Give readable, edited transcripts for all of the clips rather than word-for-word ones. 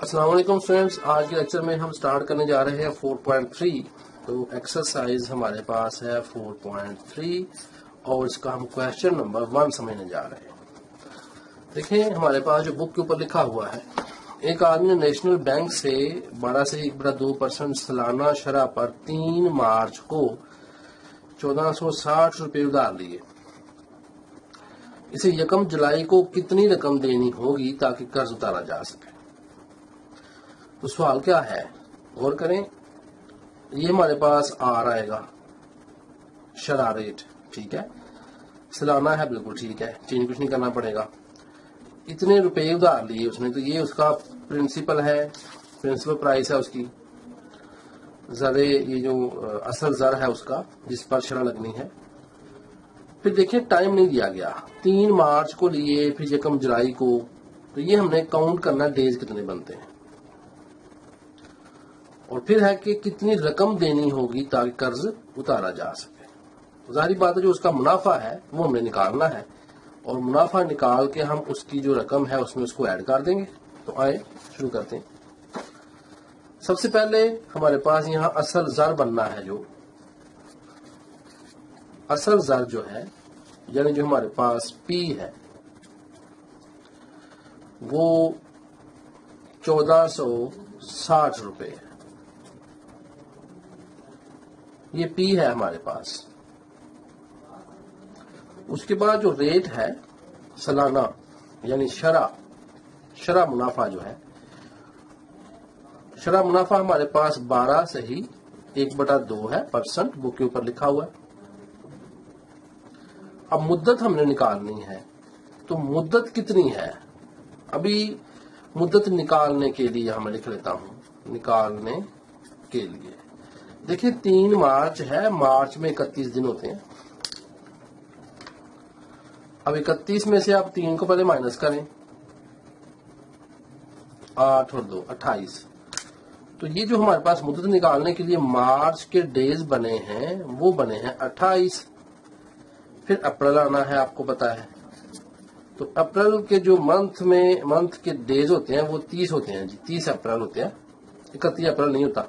अस्सलाम वालेकुम स्टूडेंट्स, आज के लेक्चर में हम स्टार्ट करने जा रहे हैं 4.3। तो एक्सरसाइज हमारे पास है 4.3 और इसका हम क्वेश्चन नंबर 1 समझने जा रहे हैं। देखिए हमारे पास जो बुक के ऊपर लिखा हुआ है, एक आदमी ने नेशनल बैंक से 12 से 1/2% सालाना शरह पर 3 मार्च को 1460 रुपये उधार लिए। इसे 1 जुलाई को कितनी रकम देनी होगी ताकि कर्ज उतारा जा सके। तो सवाल क्या है, गौर करें। ये हमारे पास आर आएगा, शरह रेट, ठीक है, सालाना है, बिल्कुल ठीक है, चेंज कुछ नहीं करना पड़ेगा। इतने रुपए उधार लिए उसने, तो ये उसका प्रिंसिपल है, प्रिंसिपल प्राइस है उसकी, जरे ये जो असल जर है उसका जिस पर शरह लगनी है। फिर देखिए टाइम नहीं दिया गया, 3 मार्च को लिए, फिर 1 जुलाई को, तो ये हमने काउंट करना डेज कितने बनते हैं। और फिर है कि कितनी रकम देनी होगी ताकि कर्ज उतारा जा सके। जाहिर बात है जो उसका मुनाफा है वो हमने निकालना है, और मुनाफा निकाल के हम उसकी जो रकम है उसमें उसको ऐड कर देंगे। तो आए शुरू करते हैं। सबसे पहले हमारे पास यहाँ असल जर बनना है। जो असल जर जो है, यानी जो हमारे पास पी है, वो 1460 रुपए है। ये पी है हमारे पास। उसके बाद जो रेट है सालाना, यानी शरह मुनाफा जो है, शरह मुनाफा हमारे पास 12 से ही 1/2 है परसेंट, बुक के ऊपर लिखा हुआ है। अब मुद्दत हमने निकालनी है, तो मुद्दत कितनी है। अभी मुद्दत निकालने के लिए हम लिख लेता हूं, निकालने के लिए देखिए 3 मार्च है, मार्च में 31 दिन होते हैं। अब 31 में से आप 3 को पहले माइनस करें, 8 और 2 28। तो ये जो हमारे पास मुद्दत निकालने के लिए मार्च के डेज बने हैं वो बने हैं 28। फिर अप्रैल आना है, आपको पता है। तो अप्रैल के जो मंथ के डेज होते हैं वो 30 होते हैं जी, 30 अप्रैल होते हैं, 31 अप्रैल नहीं होता।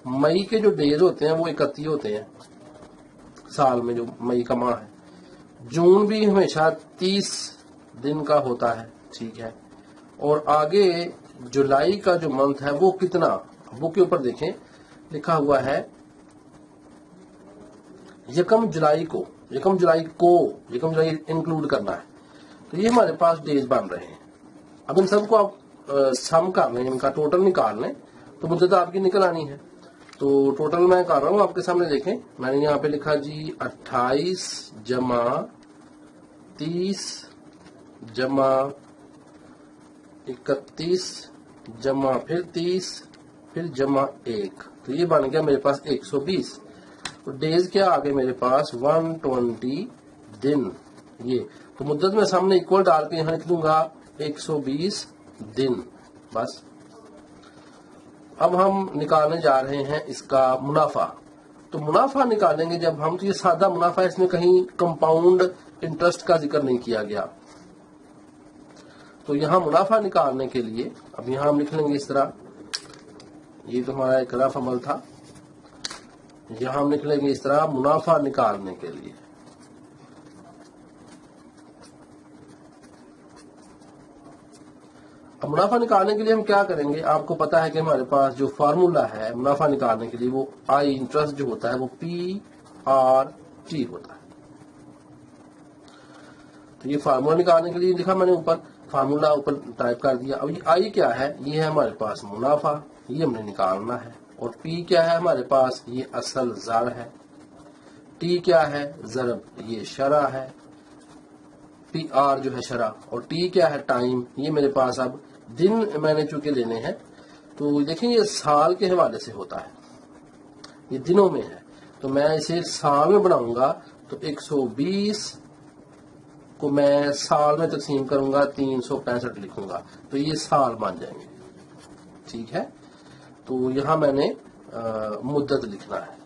मई के जो डेज होते हैं वो 31 होते हैं साल में, जो मई का माह है। जून भी हमेशा 30 दिन का होता है, ठीक है। और आगे जुलाई का जो मंथ है वो कितना, बुक के ऊपर देखें लिखा हुआ है 1 जुलाई को, 1 जुलाई इंक्लूड करना है। तो ये हमारे पास डेज बन रहे हैं। अब इन सबको आप सम कर लें, इनका टोटल निकाल लें, तो मुद्दत आपकी निकल आनी है। तो टोटल मैं कर रहा हूं आपके सामने, देखें मैंने यहाँ पे लिखा जी 28 जमा 30 जमा 31 जमा फिर 30 फिर जमा 1, तो ये बन गया मेरे पास 120। तो डेज क्या आ गए मेरे पास 120 दिन। ये तो मुद्दत में सामने इक्वल डाल के यहाँ लिख दूंगा 120 दिन, बस। अब हम निकालने जा रहे हैं इसका मुनाफा। तो मुनाफा निकालेंगे जब हम, तो ये सादा मुनाफा है, इसमें कहीं कंपाउंड इंटरेस्ट का जिक्र नहीं किया गया। तो यहां मुनाफा निकालने के लिए अब यहां हम लिख लेंगे इस तरह, ये तो हमारा एक रफ अमल था। यहां हम लिख लेंगे इस तरह, मुनाफा निकालने के लिए। अब मुनाफा निकालने के लिए हम क्या करेंगे, आपको पता है कि हमारे पास जो फार्मूला है मुनाफा निकालने के लिए, वो आई इंटरेस्ट जो होता है वो PRT होता है। तो ये फार्मूला निकालने के लिए लिखा मैंने ऊपर, फार्मूला ऊपर टाइप कर दिया। अब ये आई क्या है, ये है हमारे पास मुनाफा, ये हमने निकालना है। और P क्या है हमारे पास, ये असल जर है। T क्या है, जरब, ये शरह है। PR जो है शरह, और T क्या है, टाइम। ये मेरे पास अब दिन मैंने चूंकि लेने हैं, तो देखें ये साल के हवाले से होता है, ये दिनों में है, तो मैं इसे साल में बनाऊंगा। तो 120 को मैं साल में तकसीम करूंगा, 365 लिखूंगा, तो ये साल बन जाएंगे, ठीक है। तो यहां मैंने मुद्दत लिखना है,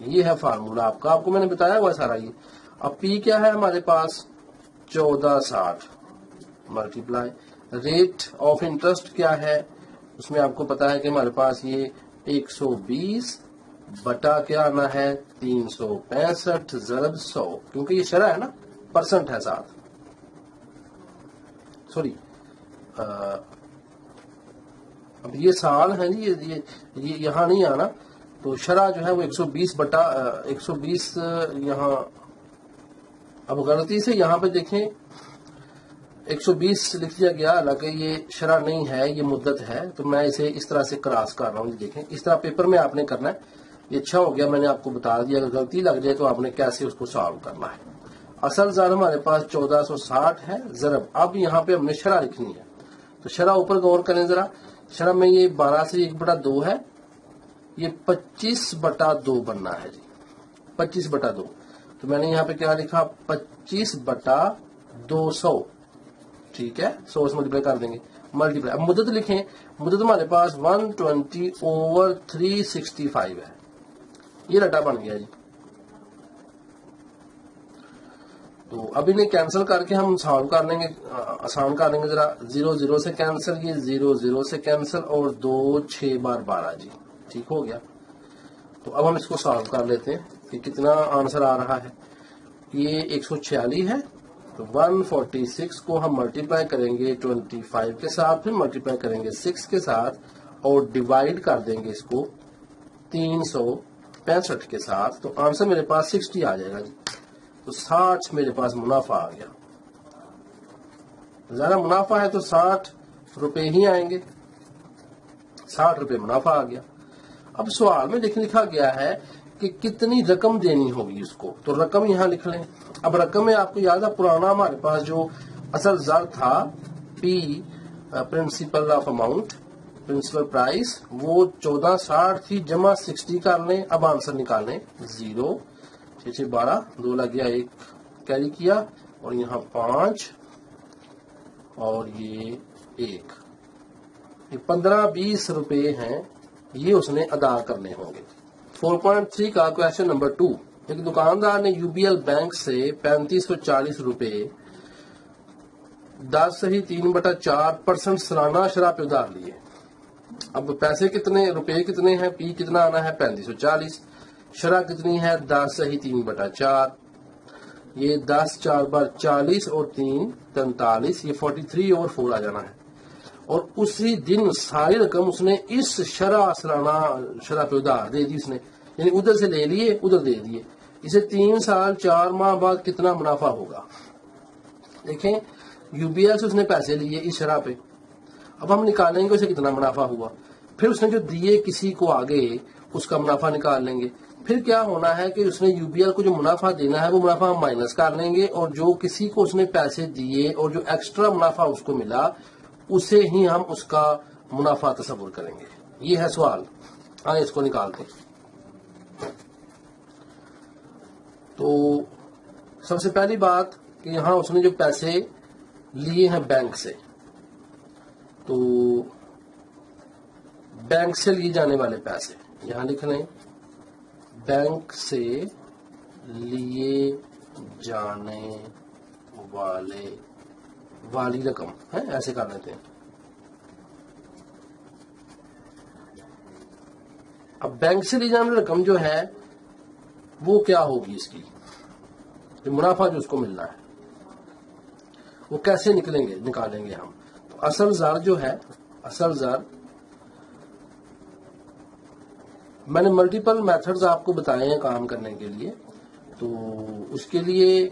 ये है फार्मूला आपका, आपको मैंने बताया हुआ सारा ये। अब P क्या है हमारे पास 1460 मल्टीप्लाई, रेट ऑफ इंटरेस्ट क्या है اس میں آپ کو پتا ہے کہ ہمارے پاس یہ 120 بٹا کیا آنا ہے 365 ضرب 100، کیونکہ یہ شرح ہے نا، پرسنٹ ہے ساتھ، سوری اب یہ سال ہے جی، یہ یہاں نہیں آنا، تو شرح جو ہے وہ 120 بٹا 120 یہاں، اب غلطی سے یہاں پہ دیکھیں 120 لکھ دیا گیا، حالانکہ یہ شرح نہیں ہے، یہ مدت ہے، تو میں اسے اس طرح سے کراس کر رہا ہوں. دیکھیں اس طرح پیپر میں آپ نے کرنا ہے. یہ اچھا ہو گیا، میں نے آپ کو بتا دیا، اگر غلطی لگ جائے تو آپ نے کیسے اس کو سالو کرنا ہے. اصل زر ہمارے پاس 1460 ہے، ضرب اب یہاں پہ ہم نے شرح لکھنی ہے. تو شرح اوپر غور کریں ذرا، شرح میں یہ 12 سے 1/2 ہے، یہ 25/2 بننا ہے جی، 25/2. تو میں نے یہاں پہ کیا لکھا 25/200، ٹھیک ہے، 100 سے ملٹیپلائی کر دیں گے، ملٹیپلائی. اب مدت لکھیں، مدت ہمارے پاس 120/365 ہے، یہ رٹا بن گیا جی. تو اب انہیں کینسل کر کے ہم سالو کر لیں گے، آسان کر لیں گے ذرا. 0 0 سے کینسل، یہ 0 0 سے کینسل، اور 2 6 بار 12 جی، ٹھیک ہو گیا. تو اب ہم اس کو سالو کر لیتے ہیں کہ کتنا آنسر آ رہا ہے. یہ 146 ہے، تو 146 کو ہم ملٹیپلائی کریں گے 25 کے ساتھ، پھر ملٹیپلائی کریں گے 6 کے ساتھ، اور ڈیوائڈ کر دیں گے اس کو 365 کے ساتھ. تو آنسر میرے پاس 60 آ جائے گا جی. تو 60 میرے پاس منافع آ گیا. ذرا منافع ہے تو 60 روپے ہی آئیں گے، 60 روپے منافع آ گیا. اب سوال میں لکھا گیا ہے کہ کتنی رقم دینی ہوگی اس کو، تو رقم یہاں لکھ لیں. اب رقم میں آپ کو یاد ہے پرانا ہمارے پاس جو اصل زر تھا پی، principal of amount, principal price, وہ 1460 تھی، جمع 60 کر لیں. اب آنسر نکالیں. 0 6 6 12، 2 لگ گیا، 1 کیری کیا، اور یہاں 5، اور یہ 1، یہ 15-20 روپے ہیں، یہ اس نے ادا کرنے ہوں گے. 4.3 کا کویشچن نمبر 2. ایک دکاندار نے یو بی ایل بینک سے 3540 روپے 10.3/4% سالانہ شرح پہ ادھار لیے. اب پیسے کتنے، روپے کتنے ہیں، پی کتنا آنا ہے 3540، شرح کتنی ہے 10.3/4، یہ 10 4 بار 40 اور 3 43، یہ 43/4 آ جانا ہے. اور اسی دن ساری رقم اس نے اس سالانہ شرح پہ ادھار دے دی اس نے، یعنی ادھر سے لے لیے ادھر دے دیے. اسے 3 سال 4 ماہ بعد کتنا منافع ہوگا. دیکھیں یو بی ایل سے اس نے پیسے لیے اس شرح پہ، اب ہم نکالیں گے اسے کتنا منافع ہوا، پھر اس نے جو دیے کسی کو آگے اس کا منافع نکال لیں گے. پھر کیا ہونا ہے کہ اس نے یو بی ایل کو جو منافع دینا ہے وہ منافع ہم مائنس کر لیں گے، اور جو کسی کو اس نے پیسے دیے اور جو ایکسٹرا منافع اس کو ملا اسے ہی ہم اس کا منافع تصور کریں گے. یہ ہے سوال، آئیں اس کو نکالتے ہیں. تو سب سے پہلی بات کہ یہاں اس نے جو پیسے لیے ہیں بینک سے، تو بینک سے لیے جانے والے پیسے یہاں لکھ لیں، بینک سے لیے جانے والی رقم ہے، ایسے کر لیتے ہیں. اب بینک سے لی جانے والی رقم جو ہے وہ کیا ہوگی، اس کی جو منافع جو اس کو ملنا ہے وہ کیسے نکالیں گے ہم. تو اصل زر جو ہے، اصل زر میں نے ملٹیپل میتھڈز آپ کو بتائے ہیں کام کرنے کے لیے. تو اس کے لیے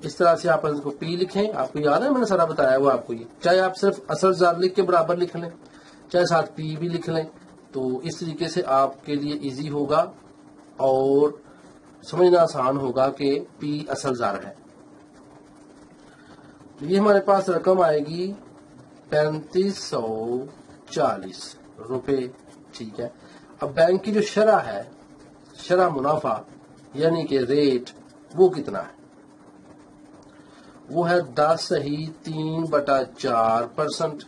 اس طرح سے آپ اس کو پی لکھیں، آپ کو یاد ہے میں نے سارا بتایا وہ آپ کو، یہ چاہے آپ صرف اصل زر لکھ کے برابر لکھ لیں، چاہے ساتھ پی بھی لکھ لیں، تو اس طریقے سے آپ کے لیے ایزی ہوگا اور سمجھنا آسان ہوگا کہ پی اصل زر ہے. تو یہ ہمارے پاس رقم آئے گی 3540 روپے، ٹھیک ہے. اب بینک کی جو شرح ہے، شرح منافع یعنی کہ ریٹ، وہ کتنا ہے، وہ ہے 10.3/4%،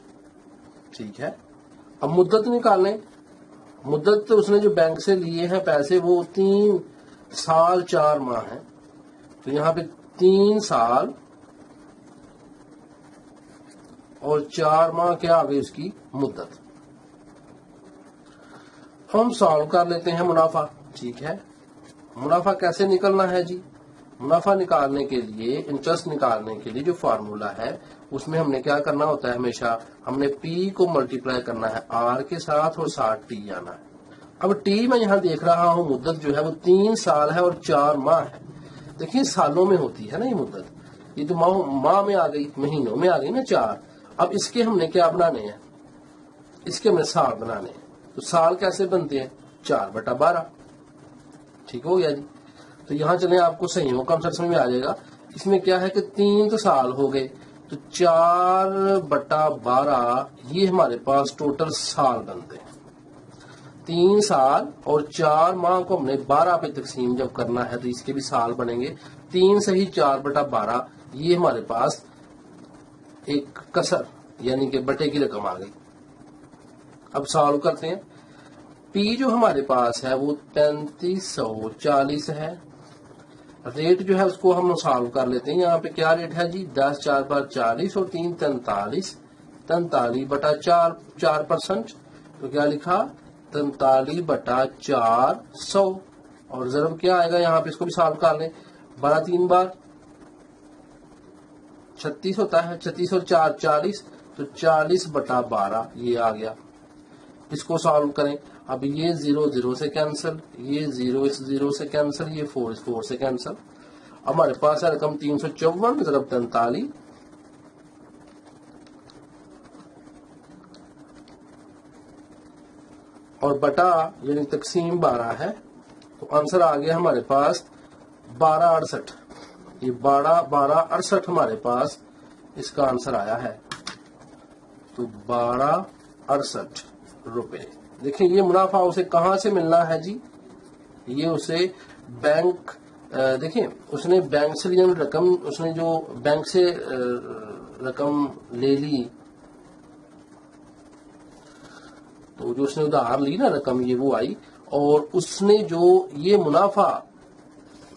ٹھیک ہے. اب مدت نکالیں، مدت اس نے جو بینک سے لیے ہیں پیسے وہ 3 سال 4 ماہ ہیں. تو یہاں پہ 3 سال और 4 माह क्या आ गई उसकी मुद्दत। हम सॉल्व कर लेते हैं मुनाफा। ठीक है, मुनाफा कैसे निकलना है जी? मुनाफा निकालने के लिए, इंटरेस्ट निकालने के लिए जो फार्मूला है उसमें हमने क्या करना होता है, हमेशा हमने P को मल्टीप्लाई करना है R के साथ और साथ T आना है। अब T मैं यहाँ देख रहा हूँ मुद्दत जो है वो 3 साल है और 4 माह है। देखिए सालों में होती है ना ये मुद्दत, ये तो माह में आ गई, महीनों में आ गई ना 4। अब इसके हमने क्या बनाने हैं, इसके हमने साल बनाने हैं। तो साल कैसे बनते हैं, 4/12। ठीक हो गया जी। तो यहाँ चले आपको सही हो, कम समझ में आ जाएगा। इसमें क्या है कि 3 तो साल हो गए, तो 4/12 ये हमारे पास टोटल साल बनते हैं। 3 साल और 4 माह को हमने 12 पे तकसीम जब करना है तो इसके भी साल बनेंगे। 3 से ही 4/12 ये हमारे पास एक कसर यानी कि बटे की रकम आ गई। अब सॉल्व करते हैं। P जो हमारे पास है वो 3540 है। रेट जो है उसको हम सॉल्व कर लेते हैं। यहाँ पे क्या रेट है जी, 10 4 बार 40 और 3 43, 43/4 4%। तो क्या लिखा, 43/400। और जरब क्या आएगा यहाँ पे, इसको भी सॉल्व कर लें। 12 3 बार 36 होता है, 36 और 4 40, तो 40/12 ये आ गया। इसको सॉल्व करें। अब ये 0 0 से कैंसिल, ये 0 इस 0 से कैंसिल, ये 4 इस 4 से कैंसिल। हमारे पास है रकम 354 ज़रब 43, और बटा यानी तकसीम 12 है। तो आंसर आ गया हमारे पास 1268। ये 1268 हमारे पास इसका आंसर आया है। तो 1268 रुपए। देखिए ये मुनाफा उसे कहां से मिलना है जी, ये उसे बैंक, देखिए उसने बैंक से लिया रकम, उसने जो बैंक से रकम ले ली, तो जो उसने उधार ली ना रकम, ये वो आई, और उसने जो ये मुनाफा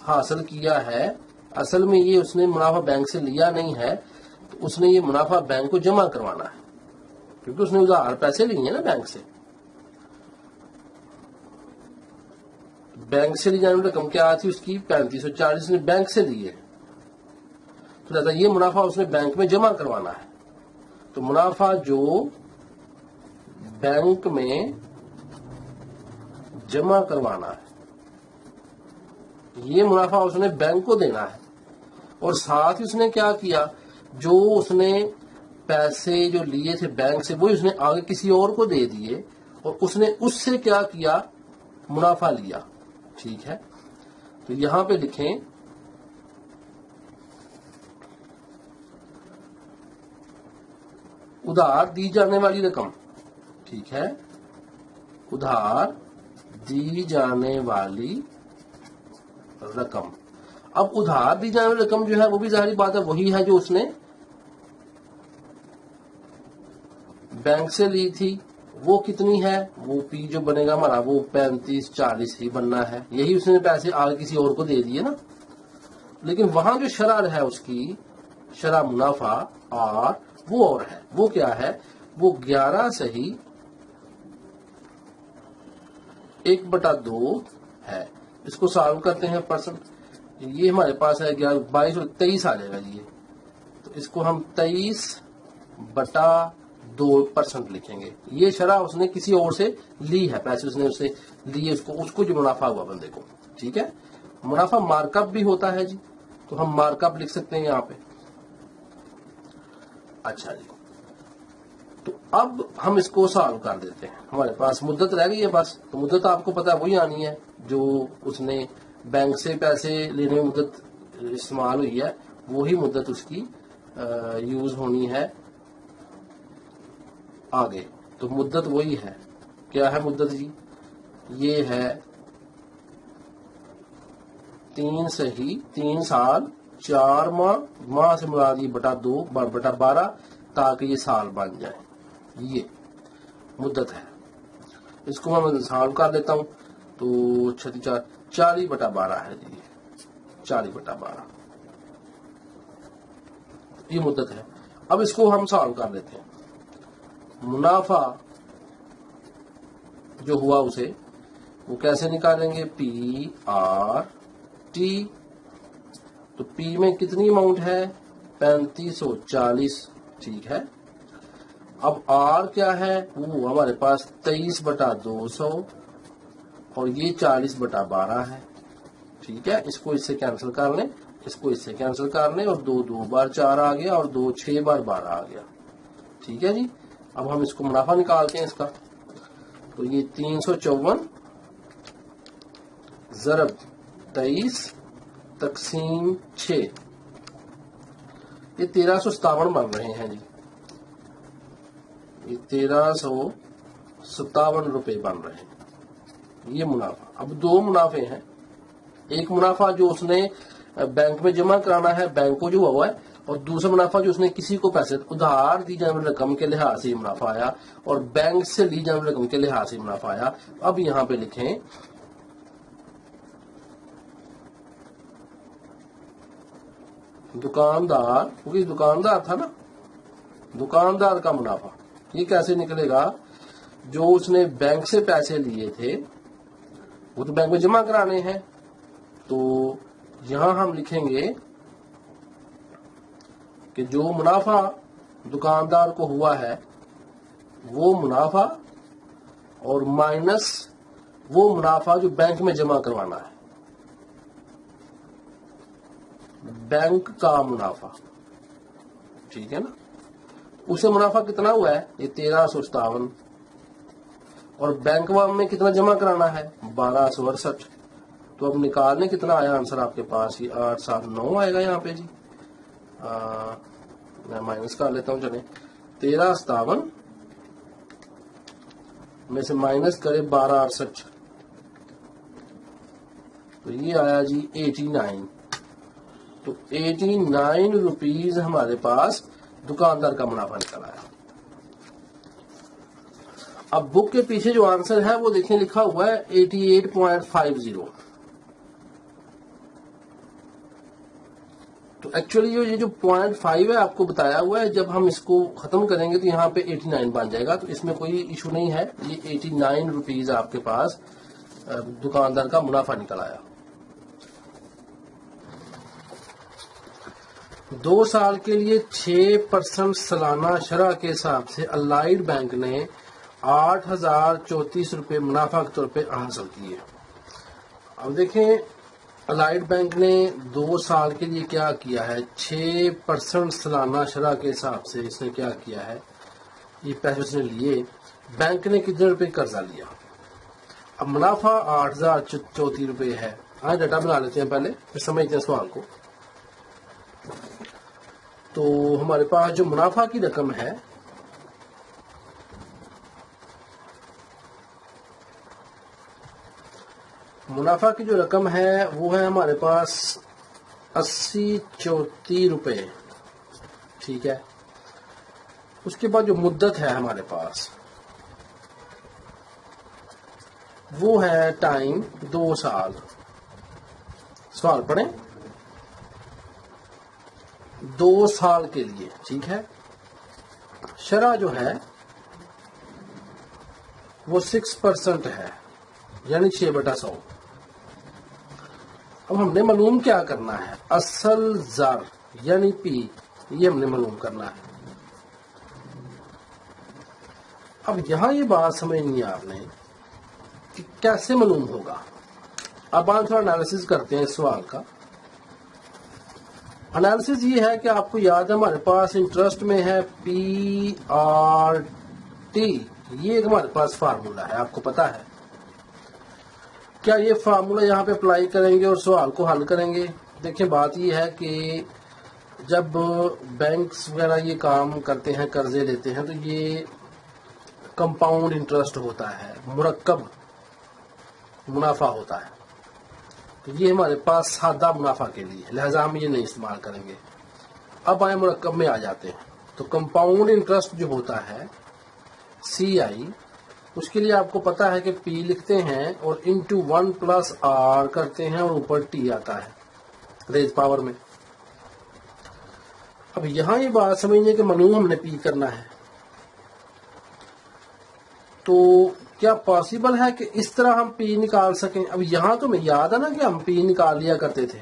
हासिल किया है, असल में ये उसने मुनाफा बैंक से लिया नहीं है, तो उसने ये मुनाफा बैंक को जमा करवाना है, क्योंकि उसने उधार पैसे लिए ना बैंक से। बैंक से ली जाने रकम क्या थी उसकी, 3540 ने बैंक से लिए, तो दादा ये मुनाफा उसने बैंक में जमा करवाना है। तो मुनाफा जो बैंक में जमा करवाना है, ये मुनाफा उसने बैंक को देना है। और साथ ही उसने क्या किया, जो उसने पैसे जो लिए थे बैंक से, वो उसने आगे किसी और को दे दिए, और उसने उससे क्या किया, मुनाफा लिया। ठीक है, तो यहां पे लिखें उधार दी जाने वाली रकम। ठीक है, उधार दी जाने वाली रकम। अब उधार दी जाने वाली रकम जो है वो भी जाहिर बात है वही है जो उसने बैंक से ली थी। वो कितनी है, वो P जो बनेगा हमारा वो 3540 ही बनना है। यही उसने पैसे आगे किसी और को दे दिए ना। लेकिन वहां जो शरह है उसकी, शरह मुनाफा और वो और है, वो क्या है, वो 11 से ही 1/2 है। इसको सॉल्व करते हैं परसेंट। ये हमारे पास है 11 22 और 23 आ जाएगा ये। तो इसको हम 23/2% लिखेंगे। ये शरह उसने किसी और से ली है, पैसे उसने उससे लिए, उसको जो मुनाफा हुआ बंदे को। ठीक है, मुनाफा मार्कअप भी होता है जी, तो हम मार्कअप लिख सकते हैं यहाँ पे। अच्छा जी, तो अब हम इसको सॉल्व कर देते हैं। हमारे पास मुद्दत रह गई है बस। तो मुद्दत आपको पता है वही आनी है जो उसने बैंक से पैसे लेने में मुद्दत इस्तेमाल हुई है, वही मुद्दत उसकी यूज होनी है आगे। तो मुद्दत वही है। क्या है मुद्दत जी, ये है 3 साल 4 माह, माह से मुराद ये /2/12, ताकि ये साल बन जाए। ये मुद्दत है। इसको मैं सॉल्व कर देता हूं। तो 40/12 है जी, 40/12 ये मुद्दत है। अब इसको हम सॉल्व कर लेते हैं। मुनाफा जो हुआ उसे वो कैसे निकालेंगे, पी आर टी। तो पी में कितनी अमाउंट है, 3540, ठीक है। अब आर क्या है, वो हमारे पास 23/200 और ये 40/12 है, ठीक है। इसको इससे कैंसिल कर लें, इसको इससे कैंसिल कर लें, और 2 बार 4 आ गया और 2 6 बार 12 आ गया, ठीक है जी। अब हम इसको मुनाफा निकालते हैं इसका। तो ये 354 ज़रब 23 तकसीम 6, ये 1357 बन रहे हैं जी। ये 1357 रुपए बन रहे हैं, ये मुनाफा। अब 2 मुनाफे हैं। एक मुनाफा जो उसने बैंक में जमा कराना है, बैंक को जो हुआ है, और दूसरा मुनाफा जो उसने किसी को पैसे उधार दी जाने वाली रकम के लिहाज से मुनाफा आया, और बैंक से ली जाने वाली रकम के लिहाज से मुनाफा आया। अब यहां पे लिखें दुकानदार, क्योंकि दुकानदार था ना, दुकानदार का मुनाफा। ये कैसे निकलेगा, जो उसने बैंक से पैसे लिए थे वो तो बैंक में जमा कराने हैं, तो यहां हम लिखेंगे कि जो मुनाफा दुकानदार को हुआ है वो मुनाफा, और माइनस वो मुनाफा जो बैंक में जमा करवाना है, बैंक का मुनाफा, ठीक है ना। उसे मुनाफा कितना हुआ है, ये 1357, और बैंक में कितना जमा कराना है, 1268। तो अब निकालने कितना आया आंसर आपके पास, ये 879 आएगा यहाँ पे जी। मैं माइनस कर लेता हूँ, चले 1357 में से माइनस करे 1268, तो ये आया जी 89। तो 89 रुपीज हमारे पास दुकानदार का मुनाफा निकल आया। अब बुक के पीछे जो आंसर है वो देखिए लिखा हुआ है 88.50। तो एक्चुअली ये जो 0.5 है आपको बताया हुआ है, जब हम इसको खत्म करेंगे तो यहाँ पे 89 बन जाएगा, तो इसमें कोई इशू नहीं है। ये 89 रुपीज आपके पास दुकानदार का मुनाफा निकल आया। 2 साल के लिए 6% सालाना शरह के हिसाब से अलाइड बैंक ने 8034 रुपए मुनाफा के तौर पे हासिल किए। अब देखें अलाइड बैंक ने 2 साल के लिए क्या किया है, 6% सालाना शरह के हिसाब से इसने क्या किया है, ये पैसे उसने लिए। बैंक ने कितने रुपए कर्जा लिया, अब मुनाफा 8034 रुपए है। आज डाटा बना लेते हैं पहले, फिर समझते हैं सवाल को। तो हमारे पास जो मुनाफा की रकम है, मुनाफा की जो रकम है वो है हमारे पास 8034 रुपए, ठीक है। उसके बाद जो मुद्दत है हमारे पास वो है टाइम 2 साल। सवाल पढ़ें, 2 साल के लिए, ठीक है। शरह जो है वो 6% है, यानी 6/100। अब हमने मालूम क्या करना है, असल ज़र यानी पी, ये हमने मालूम करना है। अब यहां ये बात समझनी है आपने कि कैसे मालूम होगा। अब हम थोड़ा एनालिसिस करते हैं इस सवाल का। एनालिसिस ये है कि आपको याद है हमारे पास इंटरेस्ट में है पी आर टी, ये हमारे पास फार्मूला है, आपको पता है। क्या ये फार्मूला यहाँ पे अप्लाई करेंगे और सवाल को हल करेंगे। देखिए बात ये है कि जब बैंक्स वगैरह ये काम करते हैं, कर्जे लेते हैं, तो ये कंपाउंड इंटरेस्ट होता है, मुरक्कब मुनाफा होता है। तो ये हमारे पास सादा मुनाफा के लिए, लिहाजा हम ये नहीं इस्तेमाल करेंगे। अब आए मुरक्कब में आ जाते हैं। तो कंपाउंड इंटरेस्ट जो होता है CI, उसके लिए आपको पता है कि P लिखते हैं और इंटू 1+R करते हैं और ऊपर T आता है रेज पावर में। اب یہاں یہ بات سمجھیے کہ منو ہم نے پی کرنا ہے، تو کیا پاسبل ہے کہ اس طرح ہم پی نکال سکیں؟ اب یہاں تو میں یاد ہے نا کہ ہم پی نکال لیا کرتے تھے،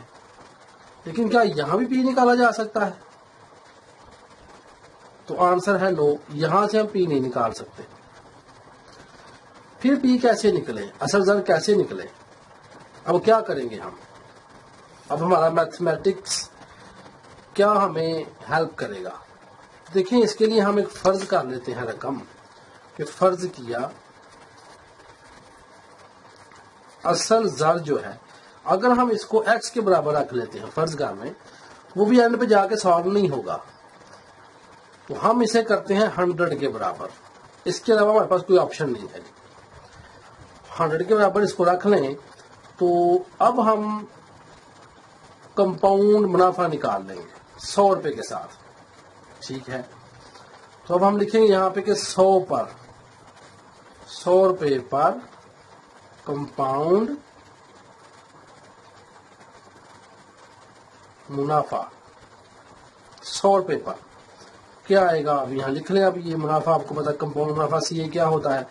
لیکن کیا یہاں بھی پی نکالا جا سکتا ہے؟ تو آنسر ہے نو، یہاں سے ہم پی نہیں نکال سکتے۔ پھر پی کیسے نکلے، اصل زر کیسے نکلے؟ اب کیا کریں گے ہم؟ اب ہمارا میتھمیٹکس کیا ہمیں ہیلپ کرے گا؟ دیکھیں، اس کے لیے ہم ایک فرض کر لیتے ہیں رقم، کہ فرض کیا اصل زر جو ہے اگر ہم اس کو ایکس کے برابر رکھ لیتے ہیں فرض کر میں، وہ بھی اینڈ پہ جا کے سالو نہیں ہوگا، تو ہم اسے کرتے ہیں 100 کے برابر۔ اس کے علاوہ ہمارے پاس کوئی آپشن نہیں ہے۔ 100 کے برابر اس کو رکھ لیں تو اب ہم کمپاؤنڈ منافع نکال لیں گے 100 روپے کے ساتھ، ٹھیک ہے؟ تو اب ہم لکھیں گے یہاں پہ کہ 100 روپے پر کمپاؤنڈ منافع 100 روپے پر کیا آئے گا؟ اب یہاں لکھ لیں۔ اب یہ منافع آپ کو پتا کمپاؤنڈ منافع سی اے کیا ہوتا ہے،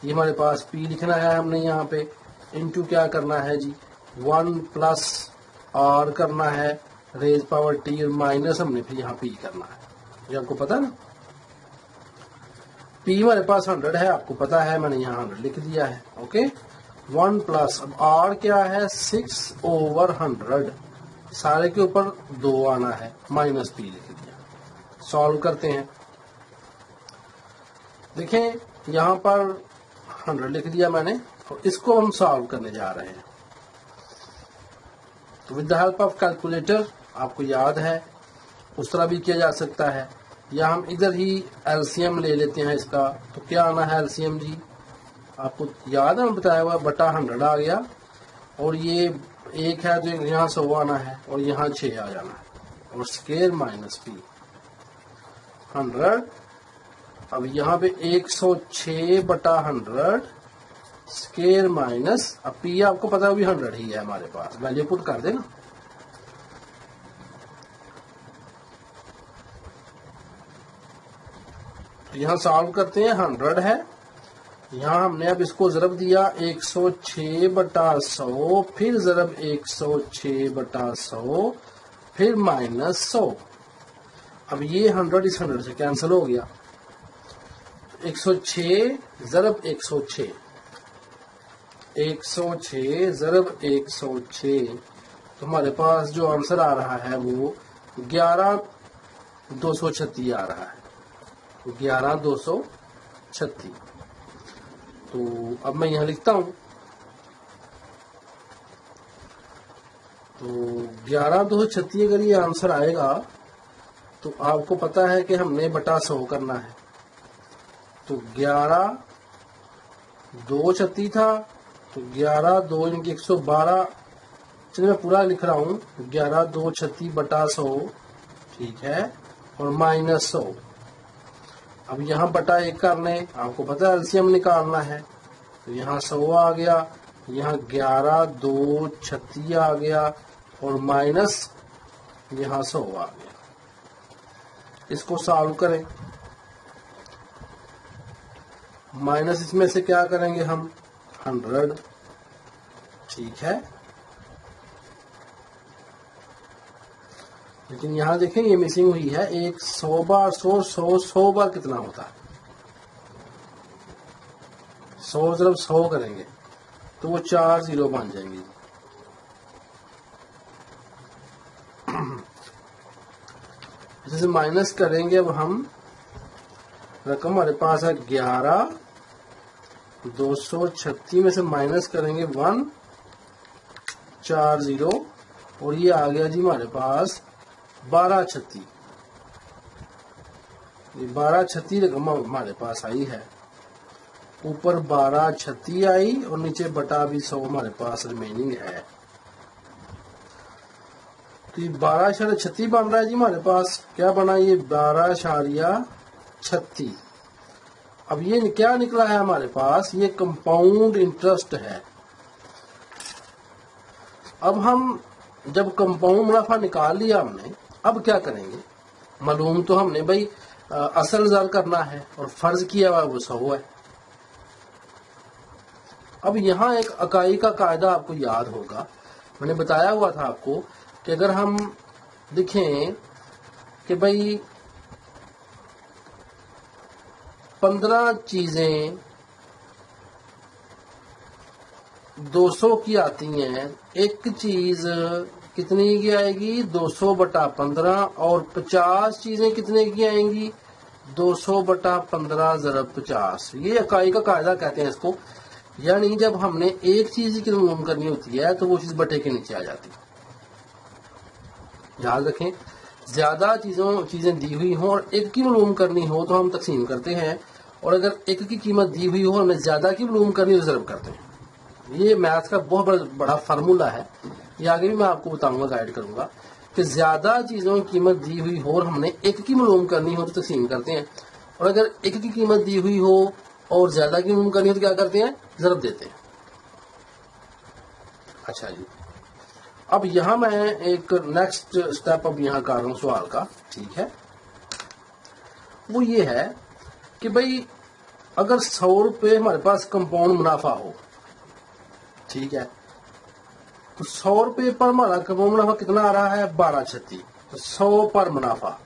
یہ ہمارے پاس پی لکھنا ہے ہم نے یہاں پہ، انٹو کیا کرنا ہے جی 1 پلس آر کرنا ہے ریز پاور ٹی، اور مائنس ہم نے پھر یہاں پی کرنا ہے، یہ آپ کو پتا نا۔ پی ہمارے پاس 100 ہے، آپ کو پتا ہے، میں نے یہاں 100 لکھ دیا ہے، اوکے۔ 1 پلس، اب آر کیا ہے 6/100، سارے کے اوپر 2 آنا ہے، مائنس پی لکھ دیا۔ سالو کرتے ہیں، دیکھیں یہاں پر 100 لکھ دیا میں نے، اور اس کو ہم سالو کرنے جا رہے ہیں۔ تو with the help of calculator, آپ کو یاد ہے اس طرح بھی کیا جا سکتا ہے، یا ہم ادھر ہی ایل سی ایم لے لیتے ہیں اس کا۔ تو کیا آنا ہے ایل سی ایم جی؟ آپ کو یاد ہے بتایا ہوا، بٹا 100 آ گیا، اور یہ ایک ہے جو یہاں 100 آنا ہے، اور یہاں 6 آ جانا ہے، اور اسکیئر مائنس پی 100۔ اب یہاں پہ 106/100 اسکیئر مائنس، اب پی آپ کو پتا ہے بھی 100 ہی ہے ہمارے پاس، ویلیو پٹ کر دیں نا۔ یہاں سالو کرتے ہیں، 100 ہے، یہاں ہم نے اب اس کو ضرب دیا 106/100، پھر ضرب 106/100، پھر مائنس 100۔ اب یہ 100 اس 100 سے کینسل ہو گیا، 106 ضرب 106، 106 ضرب 106، تو ہمارے پاس جو آنسر آ رہا ہے وہ 11,236 آ رہا ہے، 11,236۔ تو اب میں یہاں لکھتا ہوں، تو 11,236 اگر یہ آنسر آئے گا تو آپ کو پتا ہے کہ ہم نے بٹا 100 کرنا ہے، تو 11,236 تھا، تو 11,2 چلیے میں پورا لکھ رہا ہوں، 11,236/100، ٹھیک ہے، اور مائنس 100۔ اب یہاں بٹا 1 کر لیں، آپ کو پتا ہے ایل سی ایم نکالنا ہے، تو یہاں 100 آ گیا، یہاں 11,236 آ گیا، اور مائنس یہاں 100 آ گیا۔ اس کو سالو کریں، مائنس اس میں سے کیا کریں گے ہم 100، ٹھیک ہے، لیکن یہاں دیکھیں یہ مسنگ ہوئی ہے، 100 بار کتنا ہوتا ہے؟ 100 ضرب 100 کریں گے تو وہ 4 0 بن جائیں گے۔ جیسے مائنس کریں گے، اب ہم رقم ہمارے پاس ہے 11,236 میں سے مائنس کریں گے 1 4 0، اور یہ آ گیا جی ہمارے پاس 1236۔ یہ 1236 رقم ہمارے پاس آئی ہے، اوپر 1236 آئی، اور نیچے بٹا بھی 100 ہمارے پاس ریمیننگ ہے، تو یہ 12.36 بن رہا ہے جی ہمارے پاس، کیا بنا یہ 12.36۔ اب یہ کیا نکلا ہے ہمارے پاس؟ یہ کمپاؤنڈ انٹرسٹ ہے۔ اب ہم جب کمپاؤنڈ منافع نکال لیا ہم نے، اب کیا کریں گے؟ मालूम तो हमने भाई असल ज़र करना है और फर्ज किया हुआ वो 100 है। अब यहाँ एक इकाई का कायदा आपको याद होगा, मैंने बताया हुआ था आपको कि अगर हम देखें कि भाई 15 चीजें 200 की आती हैं, एक चीज कितनी की आएगी 200/15, और 50 चीजें कितने की आएंगी 200/15 ज़रब 50। ये इकाई का कायदा कहते हैं इसको। यानी जब हमने एक चीज की मालूम करनी होती है तो वो चीज बटे के नीचे आ जाती है। याद रखें, ज्यादा चीजें दी हुई हो और एक की मालूम करनी हो तो हम तकसीम करते हैं, और अगर एक की कीमत दी हुई हो और हमें ज्यादा की मालूम करनी हो तो ज़रब करते हैं। ये मैथ का बहुत बड़ा फार्मूला है, ये आगे भी मैं आपको बताऊंगा, गाइड करूंगा कि ज्यादा चीजों की कीमत दी हुई हो और हमने एक की मालूम करनी हो तो तकसीम करते हैं, और अगर एक की कीमत दी हुई हो और ज्यादा की मालूम करनी हो तो क्या करते हैं, ज़रब देते हैं। अच्छा जी, अब यहां मैं एक नेक्स्ट स्टेप अब यहां कर रहा हूं सवाल का, ठीक है। वो ये है कि भाई अगर 100 रुपये हमारे पास कंपाउंड मुनाफा हो, ठीक है, तो 100 रुपये पर हमारा कंपाउंड मुनाफा कितना आ रहा है 1236। तो 100 पर मुनाफा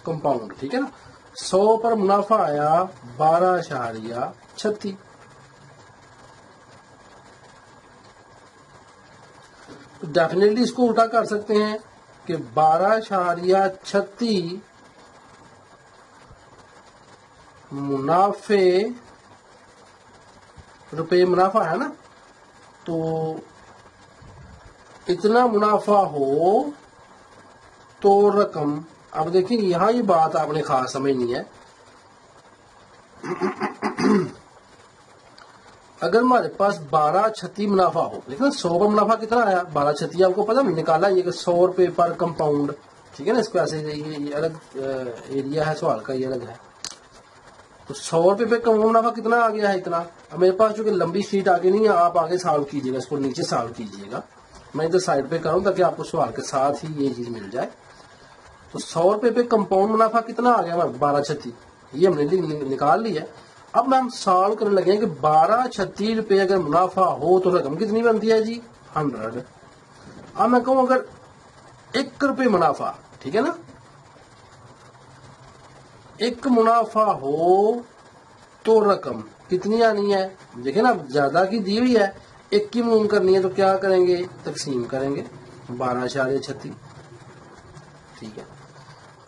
कंपाउंड, ठीक है ना, 100 पर मुनाफा आया 12.36। तो डेफिनेटली इसको उल्टा कर सकते हैं कि 12.36 मुनाफे रुपए मुनाफा है ना, तो इतना मुनाफा हो तो रकम। अब देखिए यहां ये बात आपने खास समझनी है। अगर हमारे पास 12.36 मुनाफा हो, देखो 100 पर मुनाफा कितना आया 12.36, आपको पता निकाला ये कि 100 रुपये पर कंपाउंड, ठीक है ना। इसको ऐसे ये अलग एरिया है सवाल का, ये अलग है। तो 100 रुपये पे कंपाउंड मुनाफा कितना आ गया है इतना। अब मेरे पास चूंकि लंबी शीट आगे नहीं है, आप आगे सॉल्व कीजिएगा, इसको नीचे सॉल्व कीजिएगा, मैं इधर साइड पे करूं ताकि आपको सवाल के साथ ही ये चीज मिल जाए। तो 100 रुपये पे कंपाउंड मुनाफा कितना आ गया हमारा 12.36, ये हमने निकाल लिया। अब हम सॉल्व करने लगे कि 12.36 रुपये अगर मुनाफा हो तो रकम कितनी बनती है जी 100। अब मैं कहूं अगर 1 रुपये मुनाफा, ठीक है ना, 1 मुनाफा हो तो रकम कितनी आनी है। देखिए ना, ज्यादा की दी हुई है, 1 की मालूम करनी है तो क्या करेंगे, तकसीम करेंगे 12.36, ठीक है।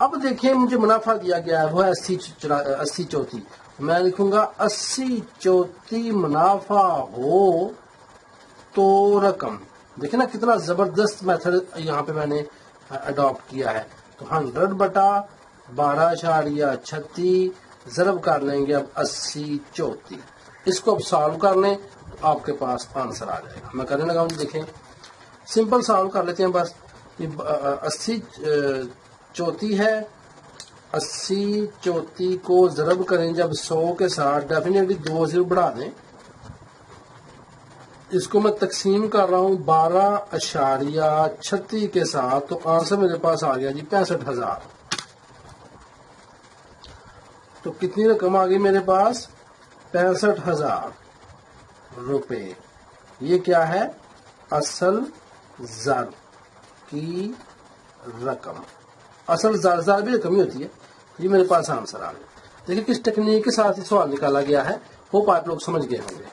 अब देखिए मुझे मुनाफा दिया गया है वो है 80/34, मैं लिखूंगा 80/34 मुनाफा हो तो रकम। देखिए ना कितना जबरदस्त मेथड यहाँ पे मैंने अडॉप्ट किया है। तो 100/12.36 ज़रब कर लेंगे अब 80/34। इसको अब सॉल्व कर लें तो आपके पास आंसर आ जाएगा। मैं करने लगा हूँ, देखें सिंपल सॉल्व कर लेते हैं बस। ये 80/34 है, 80/34 को ज़रब करें जब 100 के साथ, डेफिनेटली 2 0 बढ़ा दें। इसको मैं तकसीम कर रहा हूँ 12.36 के साथ, तो आंसर मेरे पास आ गया जी 65,000। तो कितनी रकम आ गई मेरे पास 65,000 रुपए। ये क्या है, असल ज़र की रकम। असल ज़र भी रकम ही होती है। ये मेरे पास आंसर आ गया। देखिए किस टेक्निक के साथ ये सवाल निकाला गया है, होप आप लोग समझ गए होंगे।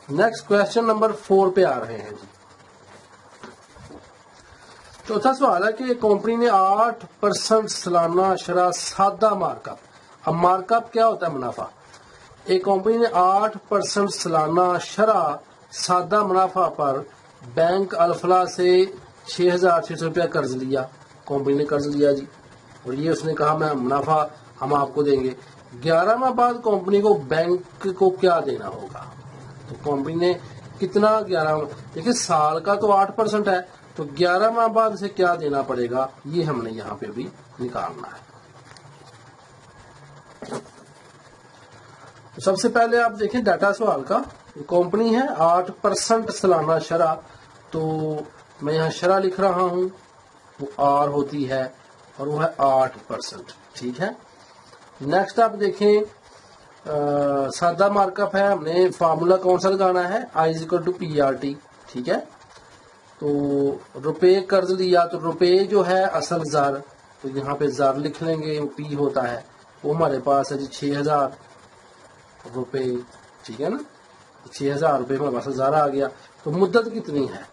नेक्स्ट क्वेश्चन नंबर 4 पे आ रहे हैं जी। चौथा सवाल है कि कंपनी ने 8% सालाना शरह सादा मार्कअप। अब मार्कअप क्या होता है, मुनाफा। एक कंपनी ने 8% सालाना शरह सादा मुनाफा पर बैंक अल्फला से 6,600 रुपया कर्ज लिया। कंपनी ने कर्ज लिया जी, और ये उसने कहा मैं मुनाफा हम आपको देंगे। 11 माह बाद कंपनी को बैंक को क्या देना होगा। तो कंपनी ने कितना 11, देखिए साल का तो 8% है, तो 11 माह बाद से क्या देना पड़ेगा, ये हमने यहाँ पे भी निकालना है। तो सबसे पहले आप देखें डाटा सवाल का, कंपनी है 8% सालाना शरह, तो मैं यहाँ शरह लिख रहा हूँ, वो आर होती है और वो है 8%, ठीक है। नेक्स्ट आप देखें सादा मार्कअप है, हमने फार्मूला कौन सा लगाना है, I = PRT, ठीक है। तो रुपए कर्ज लिया तो रुपए जो है असल ज़र, तो यहाँ पे ज़र लिख लेंगे, पी होता है, वो हमारे पास है जी 6000 रुपए, ठीक है ना। 6000 रुपये हमारे पास ज़र आ गया। तो मुद्दत कितनी है,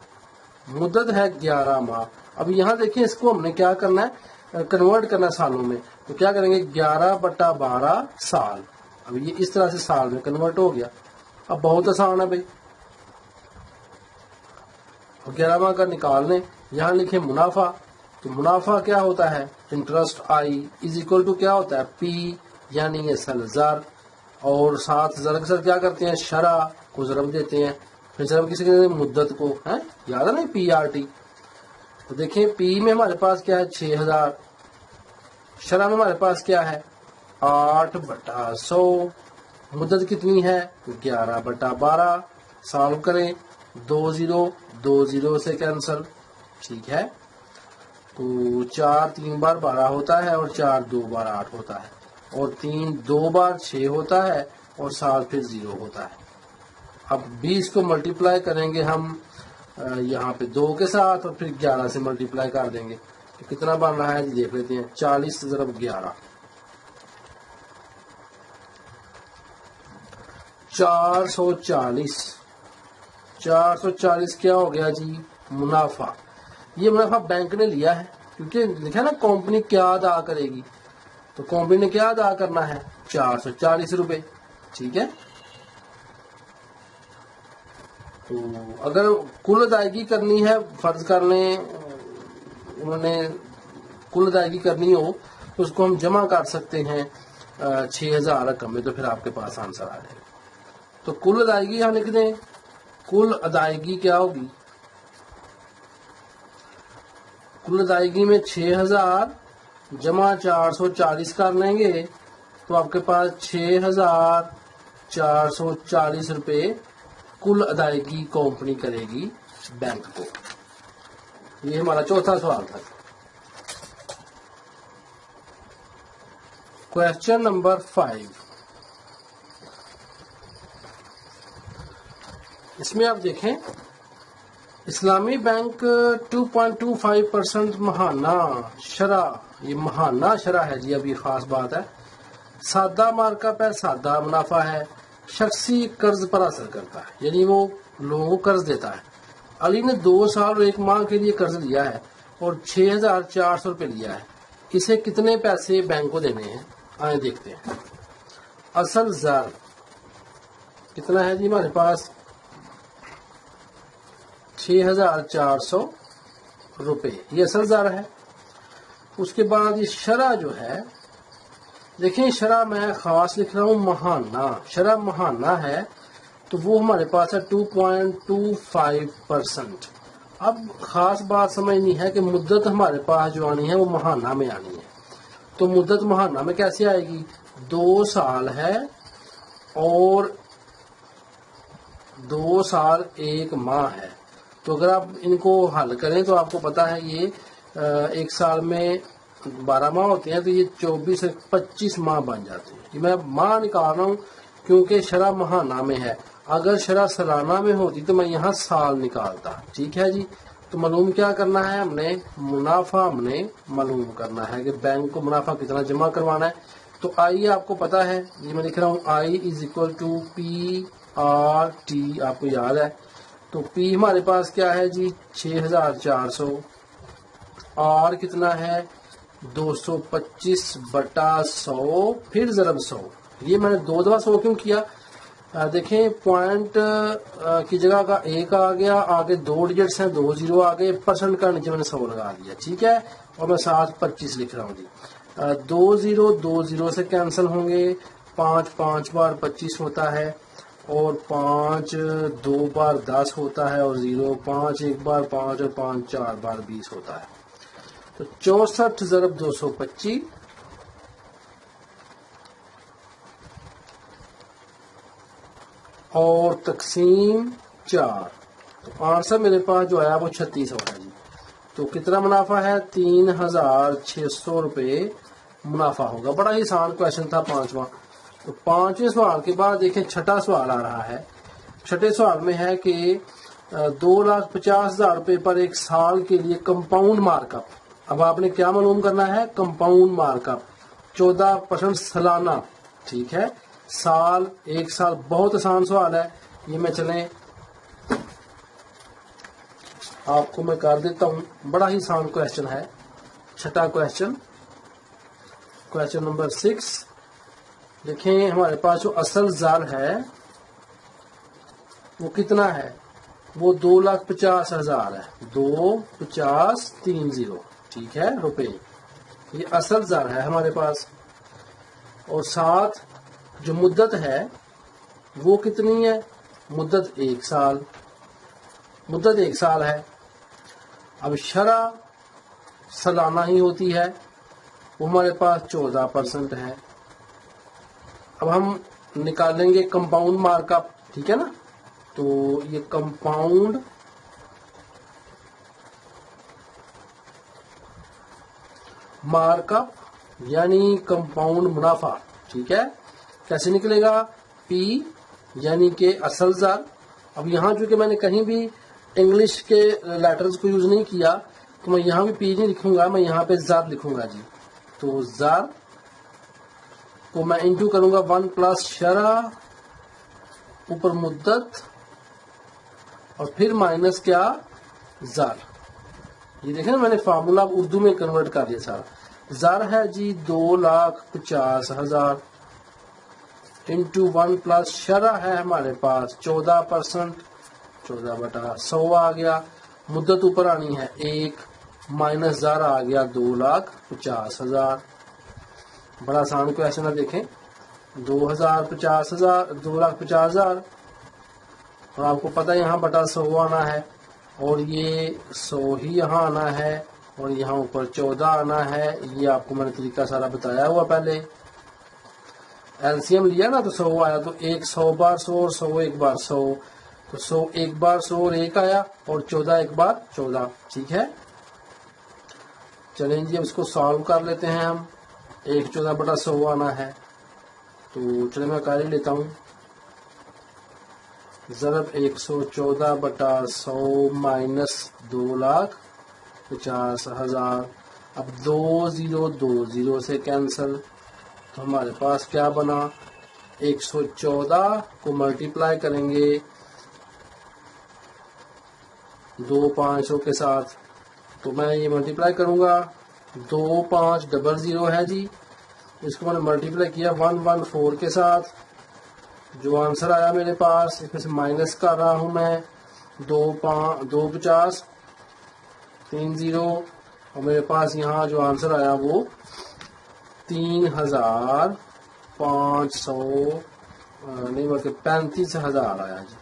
मुद्दत है 11 माह। अब यहाँ देखिए इसको हमने क्या करना है, कन्वर्ट करना है सालों में, तो क्या करेंगे 11/12 साल। अब ये इस तरह से साल में कन्वर्ट हो गया। अब बहुत आसान है भाई, 11 माह का निकाल लें। यहाँ लिखे मुनाफा, तो मुनाफा क्या होता है, इंटरेस्ट आई = क्या होता है, पी यानी असल ज़र, और साथ ज़र के साथ क्या करते हैं, शरह को ज़रब देते हैं, फिर ज़रब किसी कहते हैं, मुद्दत को, है याद है ना, PRT। तो देखें पी में हमारे पास क्या है 6000, शरह में हमारे पास क्या है 8/100, मुद्दत कितनी है 11/12, सॉल्व करें, 2 0 से कैंसल, ठीक है। तो 4 3 बार 12 होता है और 4 2 बार 8 होता है, और 3 2 बार 6 होता है, और 7 फिर 0 होता है। अब 20 को मल्टीप्लाई करेंगे हम यहाँ पे 2 के साथ, और फिर 11 से मल्टीप्लाई कर देंगे, तो कितना बन रहा है जी देख लेते हैं, 40 × 11, 440। 440 क्या हो गया जी, मुनाफा। ये मुनाफा बैंक ने लिया है, क्योंकि लिखा ना कंपनी क्या अदा करेगी, तो कंपनी ने क्या अदा करना है 440 रुपए, ठीक है। तो अगर कुल अदायगी करनी है, फर्ज कर लें उन्होंने कुल अदायगी करनी हो, तो उसको हम जमा कर सकते हैं 6000 रकम में, तो फिर आपके पास आंसर आ जाएगा। तो कुल अदायगी यहाँ लिख दें, कुल अदायगी क्या होगी, कुल अदायगी में 6000 जमा 440 कर लेंगे, तो आपके पास 6440 रुपए कुल अदायगी कंपनी करेगी बैंक को। ये हमारा चौथा सवाल था। क्वेश्चन नंबर 5, इसमें आप देखें इस्लामी बैंक 2.25% महाना शरह, ये महाना शरह है जी, अभी खास बात है। सादा मार्कअप है, सादा मुनाफा है, शख्सी कर्ज पर असर करता है, यानी वो लोगों को कर्ज देता है। अली ने 2 साल और 1 माह के लिए कर्ज लिया है और 6400 रुपये लिया है, इसे कितने पैसे बैंक को देने हैं, आए देखते हैं। असल ज़र कितना है जी हमारे पास 6400 रुपये, ये असल ज़र है। उसके बाद ये शरह जो है, देखें शरह मैं खास लिख रहा हूँ महाना, शरह महाना है, तो वो हमारे पास है 2.25%। अब खास बात समझनी है कि मुद्दत हमारे पास जो आनी है वो महाना में आनी है। तो मुद्दत महाना में कैसे आएगी, 2 साल है और 2 साल 1 माह है। तो अगर आप इनको हल करें तो आपको पता है ये 1 साल में 12 माह होते हैं, तो ये 24 से 25 माह बन जाते हैं। ये मैं माह निकाल रहा हूँ क्योंकि शरह महाना में है, अगर शरह सालाना में होती तो मैं यहाँ साल निकालता, ठीक है जी। तो मालूम क्या करना है हमने, मुनाफा हमने मालूम करना है कि बैंक को मुनाफा कितना जमा करवाना है। तो आई आपको पता है, ये मैं लिख रहा हूँ I = PRT, आपको याद है। तो P हमारे पास क्या है जी 6400, R कितना है 225/100, फिर ज़रब 100। ये मैंने 2 दफा 100 क्यों किया, देखें पॉइंट की जगह का 1 आ गया, आगे 2 डिजिट्स हैं, 2 0 आ गए, परसेंट का नीचे मैंने 100 लगा दिया, ठीक है। और मैं साथ 25 लिख रहा हूँ जी। 2 0 से कैंसिल होंगे, 5 5 बार 25 होता है, और 5 2 बार 10 होता है, और 0 5 1 बार 5, और 5 4 बार 20 होता है। तो 64 ज़रब 225, اور تقسیم 4، تو آنسر میرے پاس جو آیا وہ 36 ہوگا جی. تو کتنا منافع ہے؟ 3600 روپے منافع ہوگا. بڑا ہی آسان کویشچن تھا پانچواں. تو پانچویں سوال کے بعد دیکھیں چھٹا سوال آ رہا ہے. چھٹے سوال میں ہے کہ 2,50,000 روپے پر ایک سال کے لیے کمپاؤنڈ مارک اپ. اب آپ نے کیا معلوم کرنا ہے؟ کمپاؤنڈ مارک اپ 14% سالانہ. ٹھیک ہے، سال، ایک سال. بہت آسان سوال ہے یہ. میں چلیں آپ کو میں کر دیتا ہوں. بڑا ہی آسان کویشچن ہے. چھٹا کویشچن، کویشچن نمبر 6. دیکھیں ہمارے پاس جو اصل زر ہے وہ کتنا ہے؟ وہ 2,50,000 ہے. 2,50,30. ٹھیک ہے، روپے. یہ اصل زر ہے ہمارے پاس. اور ساتھ جو مدت ہے وہ کتنی ہے؟ مدت 1 سال. مدت 1 سال ہے. اب شرح سالانہ ہی ہوتی ہے، وہ ہمارے پاس 14% ہے. اب ہم نکالیں گے کمپاؤنڈ مارک اپ. ٹھیک ہے نا؟ تو یہ کمپاؤنڈ مارک اپ یعنی کمپاؤنڈ منافع. ٹھیک ہے، کیسے نکلے گا؟ پی یعنی کہ اصل زر. اب یہاں چونکہ میں نے کہیں بھی انگلش کے لیٹرز کو یوز نہیں کیا تو میں یہاں بھی پی نہیں لکھوں گا، میں یہاں پہ زر لکھوں گا جی. تو زر کو میں انٹو کروں گا 1 پلس شرح اوپر مدت اور پھر مائنس کیا؟ زر. یہ دیکھیں میں نے فارمولا اردو میں کنورٹ کر دیا سارا. زر ہے جی 2,50,000 انٹو 1 پلس شرح ہے ہمارے پاس 14%، 14/100 آ گیا. مدت اوپر آنی ہے 1 مائنس زر آ گیا 2,50,000. بڑا آسان کویشچن ہے. دیکھیں 2,50,000 اور آپ کو پتہ ہے یہاں بٹا 100 آنا ہے اور یہ 100 ہی یہاں آنا ہے اور یہاں اوپر 14 آنا ہے. یہ آپ کو میں نے طریقہ سارا بتایا ہوا پہلے. LCM لیا نا تو 100 آیا. تو 100 بار 100 اور 100 ایک بار 100. تو 100 ایک بار 100 اور 1 آیا اور 14 ایک بار 14. ٹھیک ہے، چلیں جی اب اس کو سالو کر لیتے ہیں ہم. 1/14 آنا ہے. تو چلیں میں کر ہی لیتا ہوں. ضرب 114/100 مائنس 2,50,000. اب 2 0 2 0 سے کینسل. تو ہمارے پاس کیا بنا؟ 114 کو ملٹیپلائی کریں گے 2,500 کے ساتھ. تو میں یہ ملٹیپلائی کروں گا 2,500 ہے جی. اس کو میں نے ملٹیپلائی کیا 114 کے ساتھ. جو آنسر آیا میرے پاس اس میں سے مائنس کر رہا ہوں میں 2,50,30 اور میرے پاس یہاں جو آنسر آیا وہ 3,500 نہیں بلکہ 35,000 آیا جی.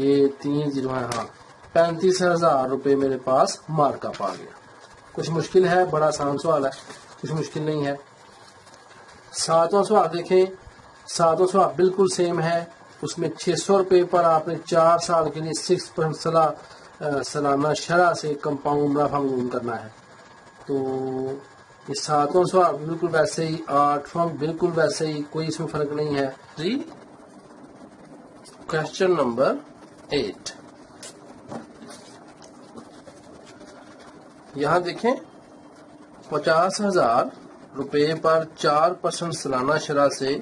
یہ 3 0 ہے. ہاں 35,000 روپے میرے پاس مارک اپ آ گیا. کچھ مشکل ہے؟ بڑا آسان سوال ہے، کچھ مشکل نہیں ہے. 7واں سوال دیکھیں. 7واں سوال بالکل سیم ہے. اس میں 600 روپے پر آپ نے 4 سال کے لیے 6% سالانہ شرح سے کمپاؤنڈ منافع معلوم کرنا ہے. تو یہ 7واں سوال بالکل ویسے ہی، 8واں بالکل ویسے ہی، کوئی اس میں فرق نہیں ہے جی. Question number 8. یہاں دیکھیں 50,000 روپے پر 4% سالانہ شرح سے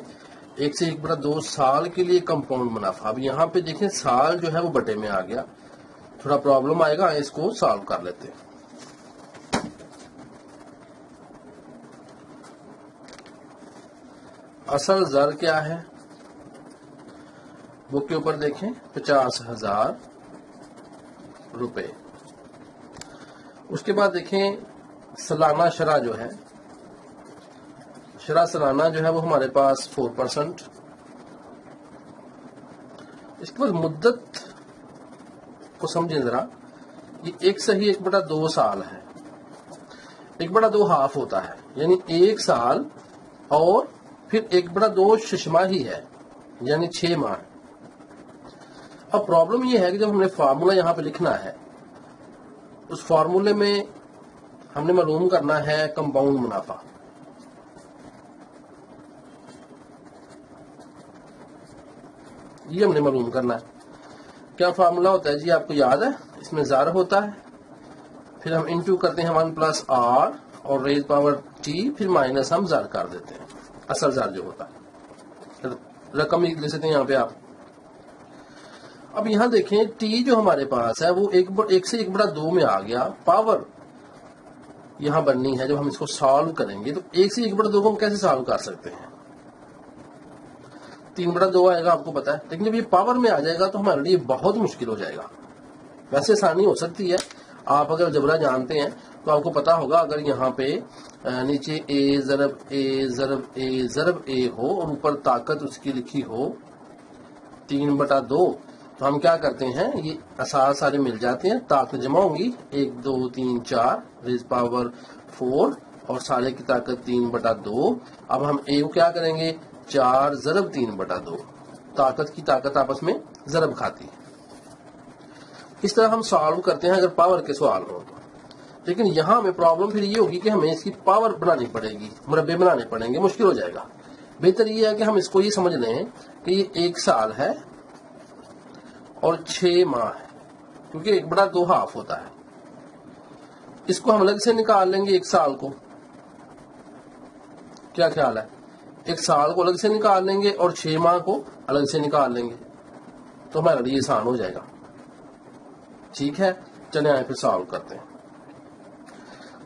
1/2 سال کے لیے کمپاؤنڈ منافع. اب یہاں پہ دیکھیں سال جو ہے وہ بٹے میں آ گیا، تھوڑا پرابلم آئے گا. اس کو سالو کر لیتے ہیں. اصل زر کیا ہے؟ بک کے اوپر دیکھیں 50,000 روپے. اس کے بعد دیکھیں سالانہ شرح جو ہے، شرح سالانہ جو ہے وہ ہمارے پاس 4%. اس کے بعد مدت کو سمجھیں ذرا. یہ 1/2 سال ہے. 1/2 ہاف ہوتا ہے یعنی 1 سال اور پھر 1/2 ششماہی ہے یعنی 6 ماہ. अब प्रॉब्लम ये है कि जब हमने फार्मूला यहाँ पे लिखना है, उस फार्मूले में हमने मालूम करना है कंपाउंड मुनाफा। ये हमने मालूम करना है। क्या फार्मूला होता है जी, आपको याद है? इसमें ज़र होता है, फिर हम इनटू करते हैं 1 प्लस आर और रेज पावर टी, फिर माइनस हम ज़र कर देते हैं, असल ज़र जो होता है। रकम लिख सकते हैं यहाँ पे आप। अब यहाँ देखें टी जो हमारे पास है वो एक से 1/2 में आ गया। पावर यहाँ बननी है, जब हम इसको सॉल्व करेंगे तो 1 से 1/2 को हम कैसे सॉल्व कर सकते हैं? 3/2 आएगा, आपको पता है, लेकिन जब ये पावर में आ जाएगा तो हमारे लिए बहुत मुश्किल हो जाएगा। वैसे आसानी हो सकती है, आप अगर जबरा जानते हैं तो आपको पता होगा। अगर यहाँ पे नीचे ए ज़रब ए ज़रब ए ज़रब ए हो और ऊपर ताकत उसकी लिखी हो 3/2, तो हम क्या करते हैं, ये असार सारे मिल जाते हैं, ताकत जमा होंगी 1 2 3 4 रेज पावर 4 और सारे की ताकत 3/2। अब हम ए को क्या करेंगे, 4 ज़रब 3/2, ताकत की ताकत आपस में ज़रब खाती है। इस तरह हम सॉल्व करते हैं अगर पावर के सवाल हो तो। लेकिन यहाँ में प्रॉब्लम फिर ये होगी कि हमें इसकी पावर बनानी पड़ेगी, मुरब्बे बनाने पड़ेंगे, मुश्किल हो जाएगा। बेहतर ये है कि हम इसको ये समझ लें कि ये 1 साल है और 6 माह है, क्योंकि 1/2 हाफ होता है। इसको हम अलग से निकाल लेंगे 1 साल को। क्या ख्याल है? 1 साल को अलग से निकाल लेंगे और 6 माह को अलग से निकाल लेंगे, तो हमारे लिए आसान हो जाएगा। ठीक है, चले आए फिर सॉल्व करते हैं।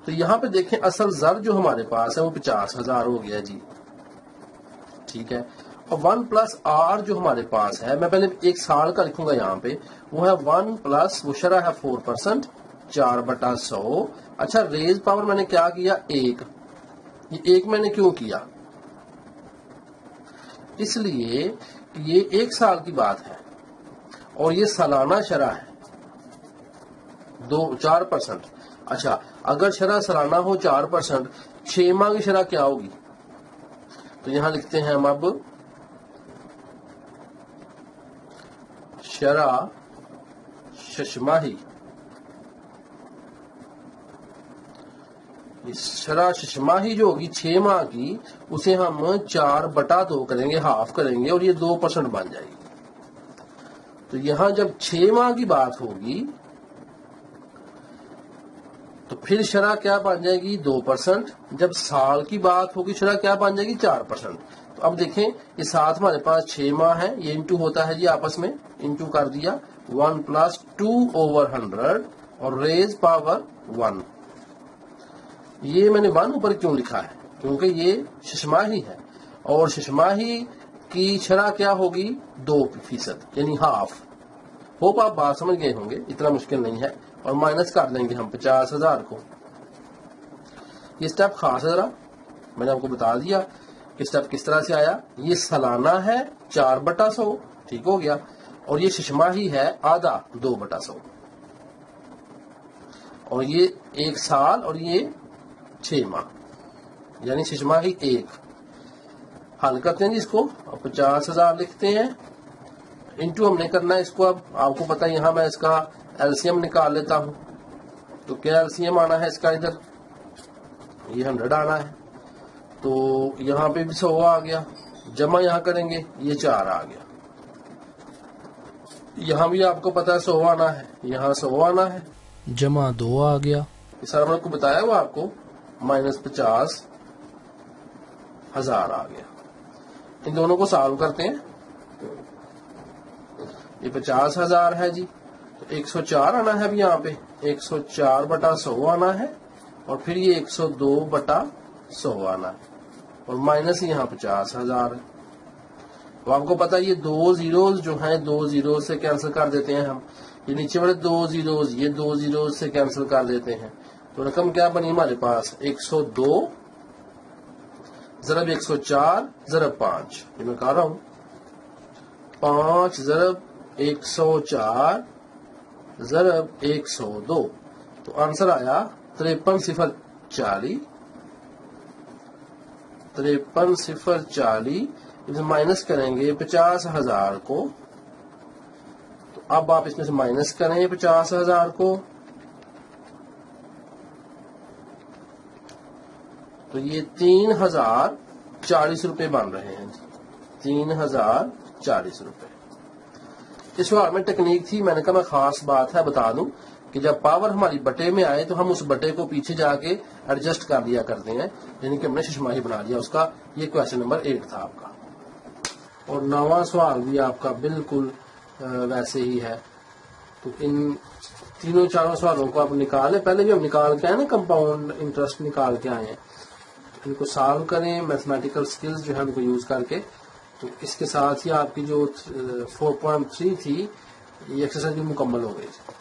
तो यहाँ पे देखें असल ज़र जो हमारे पास है वो 50,000 हो गया जी। ठीक है, और 1 प्लस आर जो हमारे पास है, मैं पहले 1 साल का लिखूंगा यहाँ पे, वो है 1 प्लस, वो शरह है 4%, 4/100। अच्छा, रेज पावर मैंने क्या किया, 1। ये 1 मैंने क्यों किया? इसलिए कि ये 1 साल की बात है और ये सालाना शरह है 4%। अच्छा, अगर शरह सालाना हो 4%, 6 माह की शरह क्या होगी? तो यहां लिखते हैं हम अब शरह शशमाही। शरह शशमाही जो होगी 6 माह की, उसे हम 4/2 करेंगे, हाफ करेंगे, और ये 2% बन जाएगी। तो यहां जब 6 माह की बात होगी तो फिर शरह क्या बन जाएगी, 2%। जब साल की बात होगी शरह क्या बन जाएगी, 4%। तो अब देखें ये साथ हमारे पास 6 माह है, ये इंटू होता है जी, आपस में इंटू कर दिया, 1 प्लस 2/100 और रेज पावर 1। ये मैंने 1 ऊपर क्यों लिखा है, क्योंकि ये शशमाही है और शशमाही की शरह क्या होगी, 2%, यानी हाफ। होप आप बात समझ गए होंगे, इतना मुश्किल नहीं है। और माइनस कर देंगे हम 50,000 को। ये स्टेप खास है, जरा मैंने आपको बता दिया कि स्टेप किस तरह से आया। ये सालाना है 4/100, ठीक हो गया, और ये शशमाही है आधा 2/100, और ये 1 साल और ये 6 माह, यानी शशमाही 1। हल करते हैं जी इसको, 50,000 लिखते हैं, इंटू हमने करना है इसको। अब आपको पता है यहां मैं इसका एलसीएम निकाल लेता हूं, तो क्या एलसीएम आना है इसका, इधर ये 100 आना है, तो यहां पे भी 100 आ गया, जमा यहां करेंगे ये 4 आ गया। यहां भी आपको पता है 100 आना है, यहां 100 आना है, जमा 2 आ गया। ये सारा मैंने आपको बताया हुआ, आपको माइनस 50,000 आ गया। इन दोनों को सॉल्व करते हैं। ये 50,000 है जी, तो 104 आना है अभी यहाँ पे, 104/100 आना है, और फिर ये 102/100 आना है, और माइनस यहाँ 50,000 है। तो आपको पता है ये 2 जीरोज जो हैं, 2 जीरो से कैंसिल कर देते हैं हम, ये नीचे वाले 2 जीरोज, ये 2 जीरोज से कैंसिल कर देते हैं। तो रकम क्या बनी हमारे पास, 102 ज़रब 104 ज़रब 5, ये मैं कह रहा हूं 5 ज़रब 104 ज़रब 102, तो आंसर आया 53,040। 53,040 इसे माइनस करेंगे 50,000 को, तो اب آپ اس میں سے مائنس کریں 50,000 کو، تو یہ 3,040 روپے بن رہے ہیں جی، 3,040 روپے۔ اس سوال میں ٹیکنیک تھی، میں نے کہا میں خاص بات ہے بتا دوں کہ جب پاور ہماری بٹے میں آئے تو ہم اس بٹے کو پیچھے جا کے ایڈجسٹ کر لیا کرتے ہیں، یعنی کہ ہم نے ششماہی بنا لیا اس کا۔ یہ کویشچن نمبر 8 تھا آپ کا، اور 9واں سوال بھی آپ کا بالکل ویسے ہی ہے۔ تو ان تینوں چاروں سوالوں کو آپ نکالیں، پہلے بھی ہم نکال کے آئے نا، کمپاؤنڈ انٹرسٹ نکال کے آئے ہیں، ان کو سالو کریں میتھمیٹیکل سکلز جو ہے ان کو یوز کر کے۔ تو اس کے ساتھ ہی آپ کی جو 4.3 تھی یہ ایکسرسائز بھی مکمل ہو گئی تھی۔